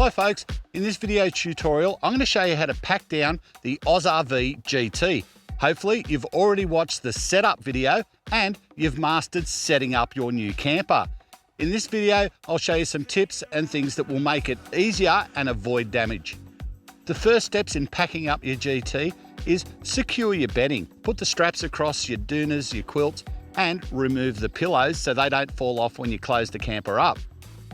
Hi folks, in this video tutorial I'm going to show you how to pack down the AUSRV GT. Hopefully you've already watched the setup video and you've mastered setting up your new camper. In this video I'll show you some tips and things that will make it easier and avoid damage. The first steps in packing up your GT is secure your bedding. Put the straps across your doonas, your quilts, and remove the pillows so they don't fall off when you close the camper up.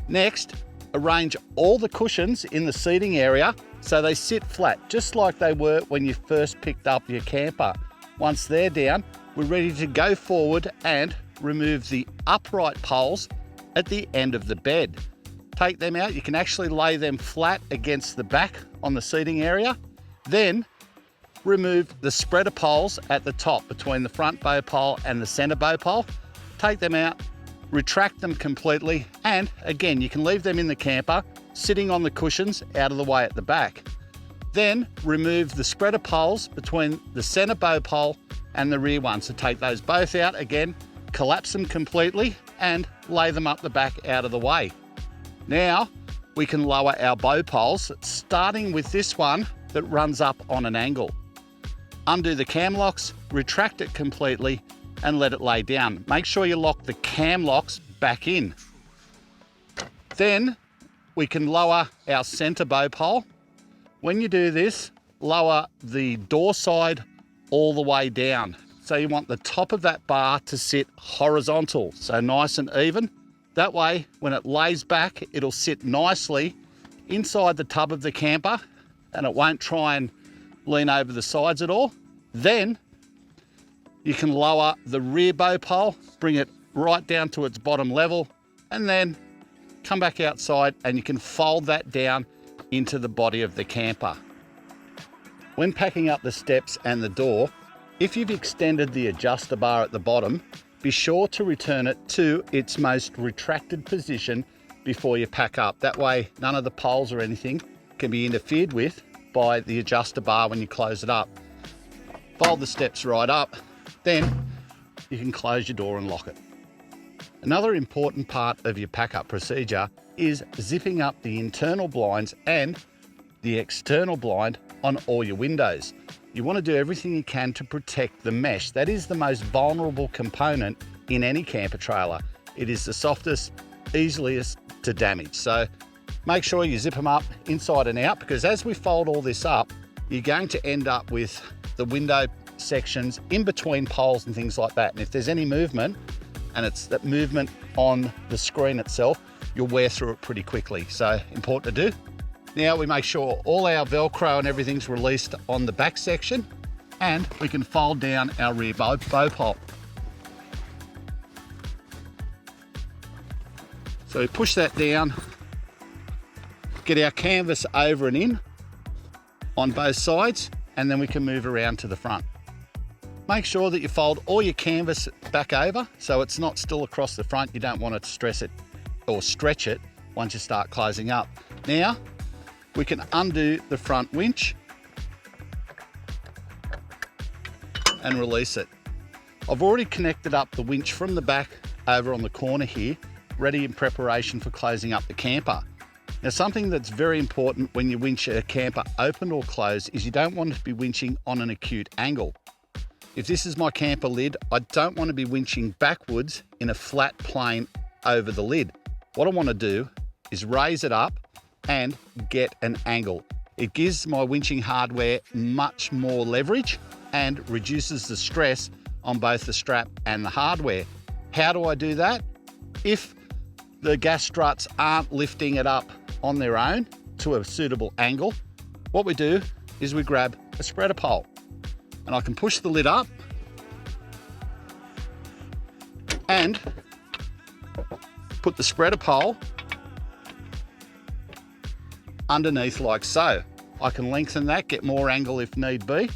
Next, arrange all the cushions in the seating area so they sit flat, just like they were when you first picked up your camper. Once they're down, we're ready to go forward and remove the upright poles at the end of the bed. Take them out. You can actually lay them flat against the back on the seating area. Then remove the spreader poles at the top between the front bow pole and the center bow pole. Take them out, retract them completely, and again you can leave them in the camper sitting on the cushions out of the way at the back. Then remove the spreader poles between the center bow pole and the rear one. So take those both out again, collapse them completely and lay them up the back out of the way. Now we can lower our bow poles, starting with this one that runs up on an angle. Undo the cam locks, retract it completely and let it lay down. Make sure you lock the cam locks back in. Then we can lower our center bow pole. When you do this, lower the door side all the way down. So you want the top of that bar to sit horizontal, so nice and even. That way, when it lays back, it'll sit nicely inside the tub of the camper and it won't try and lean over the sides at all. Then you can lower the rear bow pole, bring it right down to its bottom level, and then come back outside and you can fold that down into the body of the camper. When packing up the steps and the door, if you've extended the adjuster bar at the bottom, be sure to return it to its most retracted position before you pack up. That way none of the poles or anything can be interfered with by the adjuster bar when you close it up. Fold the steps right up, then you can close your door and lock it. Another important part of your pack-up procedure is zipping up the internal blinds and the external blind on all your windows. You want to do everything you can to protect the mesh. That is the most vulnerable component in any camper trailer. It is the softest, easiest to damage. So make sure you zip them up inside and out, because as we fold all this up, you're going to end up with the window sections in between poles and things like that. And if there's any movement, and it's that movement on the screen itself, you'll wear through it pretty quickly. So important to do. Now we make sure all our Velcro and everything's released on the back section, and we can fold down our rear bow pole. So we push that down, get our canvas over and in on both sides, and then we can move around to the front. Make sure that you fold all your canvas back over so it's not still across the front. You don't want it to stress it or stretch it once you start closing up. Now we can undo the front winch and release it. I've already connected up the winch from the back over on the corner here, ready in preparation for closing up the camper. Now, something that's very important when you winch a camper open or closed is you don't want to be winching on an acute angle. If this is my camper lid, I don't want to be winching backwards in a flat plane over the lid. What I want to do is raise it up and get an angle. It gives my winching hardware much more leverage and reduces the stress on both the strap and the hardware. How do I do that? If the gas struts aren't lifting it up on their own to a suitable angle, what we do is we grab a spreader pole, and I can push the lid up and put the spreader pole underneath like so. I can lengthen that, get more angle if need be.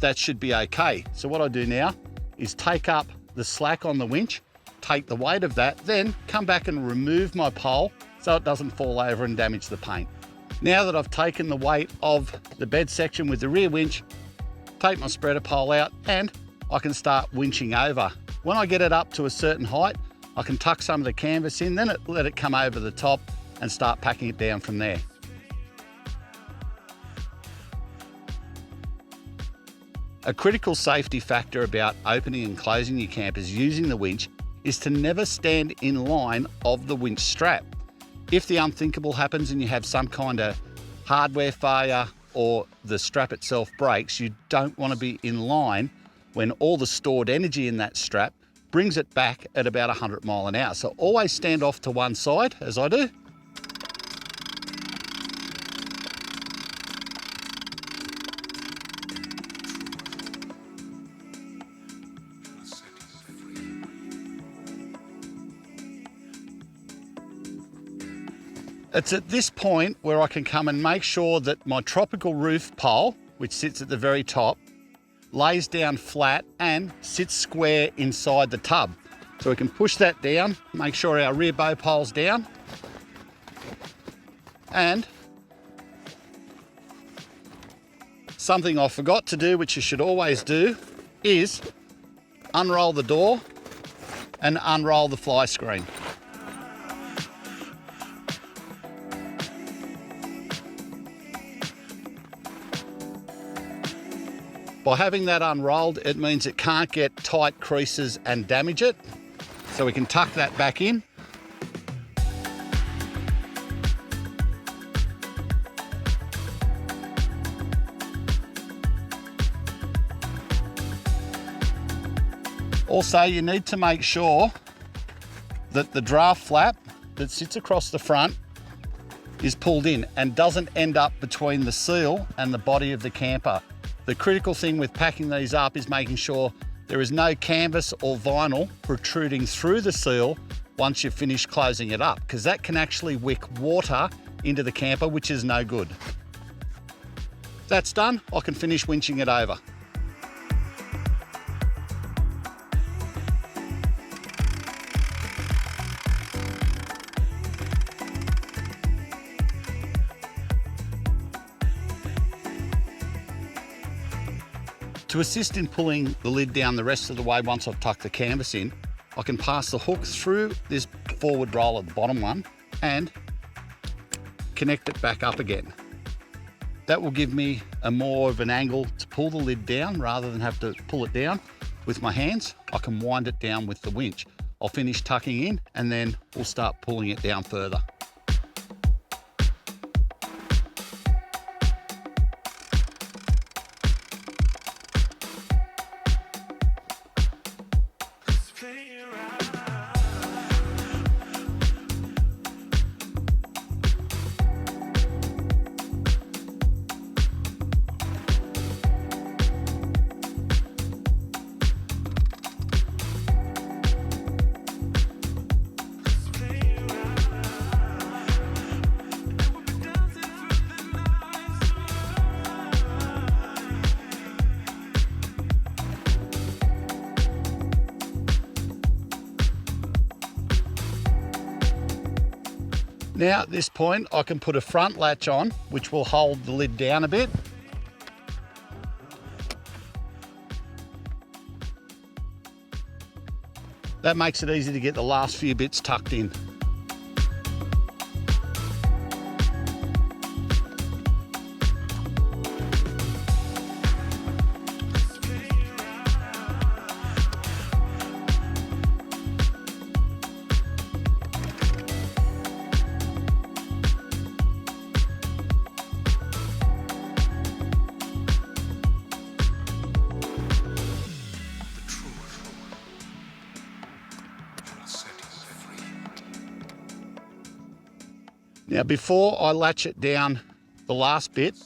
That should be okay. So what I do now is take up the slack on the winch, take the weight of that, then come back and remove my pole so it doesn't fall over and damage the paint. Now that I've taken the weight of the bed section with the rear winch, take my spreader pole out and I can start winching over. When I get it up to a certain height, I can tuck some of the canvas in, then let it come over the top and start packing it down from there. A critical safety factor about opening and closing your campers using the winch is to never stand in line of the winch strap. If the unthinkable happens and you have some kind of hardware failure or the strap itself breaks, you don't want to be in line when all the stored energy in that strap brings it back at about 100 miles an hour. So always stand off to one side, as I do. It's at this point where I can come and make sure that my tropical roof pole, which sits at the very top, lays down flat and sits square inside the tub. So we can push that down, make sure our rear bow pole's down, and something I forgot to do, which you should always do, is unroll the door and unroll the fly screen. By having that unrolled, it means it can't get tight creases and damage it. So we can tuck that back in. Also, you need to make sure that the draft flap that sits across the front is pulled in and doesn't end up between the seal and the body of the camper. The critical thing with packing these up is making sure there is no canvas or vinyl protruding through the seal once you've finished closing it up, because that can actually wick water into the camper, which is no good. That's done, I can finish winching it over. To assist in pulling the lid down the rest of the way once I've tucked the canvas in, I can pass the hook through this forward roller, the bottom one, and connect it back up again. That will give me a more of an angle to pull the lid down rather than have to pull it down with my hands. I can wind it down with the winch. I'll finish tucking in and then we'll start pulling it down further. Now at this point, I can put a front latch on, which will hold the lid down a bit. That makes it easy to get the last few bits tucked in. Now before I latch it down the last bit,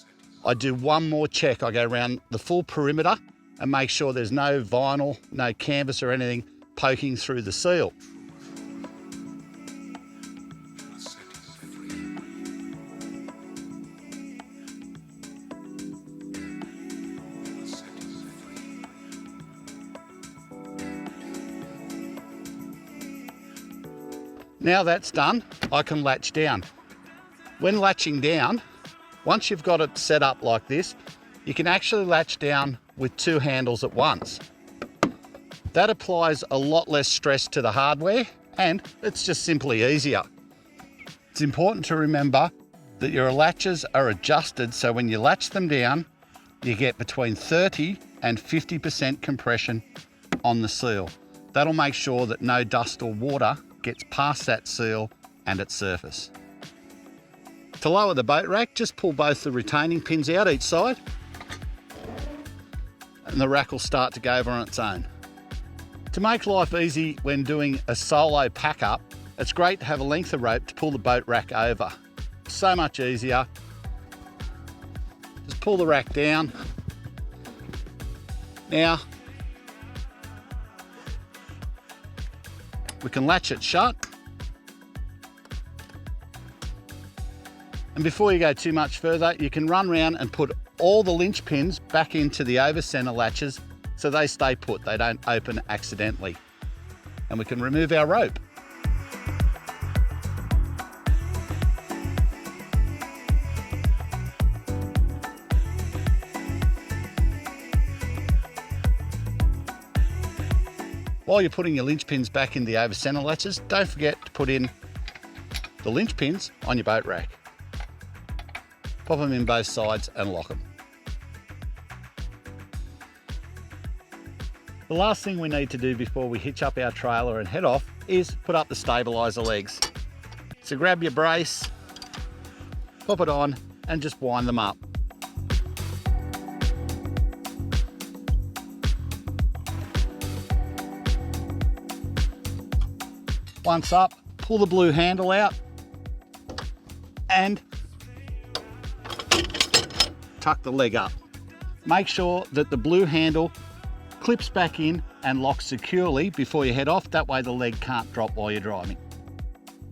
I do one more check. I go around the full perimeter and make sure there's no vinyl, no canvas or anything poking through the seal. Now that's done, I can latch down. When latching down, once you've got it set up like this, you can actually latch down with two handles at once. That applies a lot less stress to the hardware and it's just simply easier. It's important to remember that your latches are adjusted so when you latch them down, you get between 30 and 50% compression on the seal. That'll make sure that no dust or water gets past that seal and its surface. To lower the boat rack, just pull both the retaining pins out each side and the rack will start to go over on its own. To make life easy when doing a solo pack up, it's great to have a length of rope to pull the boat rack over. So much easier. Just pull the rack down. Now, we can latch it shut. And before you go too much further, you can run around and put all the linch pins back into the over center latches so they stay put, they don't open accidentally. And we can remove our rope. While you're putting your linch pins back in the over center latches, don't forget to put in the linch pins on your boat rack. Pop them in both sides and lock them. The last thing we need to do before we hitch up our trailer and head off is put up the stabilizer legs. So grab your brace, pop it on and just wind them up. Once up, pull the blue handle out and tuck the leg up. Make sure that the blue handle clips back in and locks securely before you head off. That way the leg can't drop while you're driving.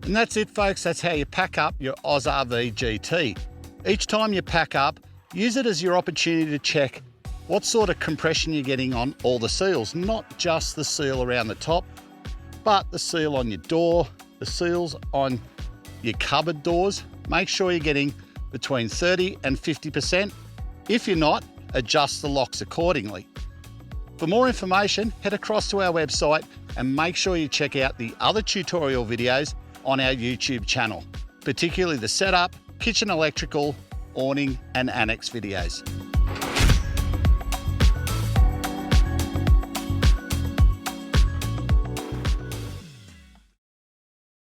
And that's it, folks. That's how you pack up your AUSRV GT. Each time you pack up, use it as your opportunity to check what sort of compression you're getting on all the seals, not just the seal around the top, but the seal on your door, the seals on your cupboard doors. Make sure you're getting between 30 and 50%. If you're not, adjust the locks accordingly. For more information, head across to our website and make sure you check out the other tutorial videos on our YouTube channel, particularly the setup, kitchen electrical, awning and annex videos.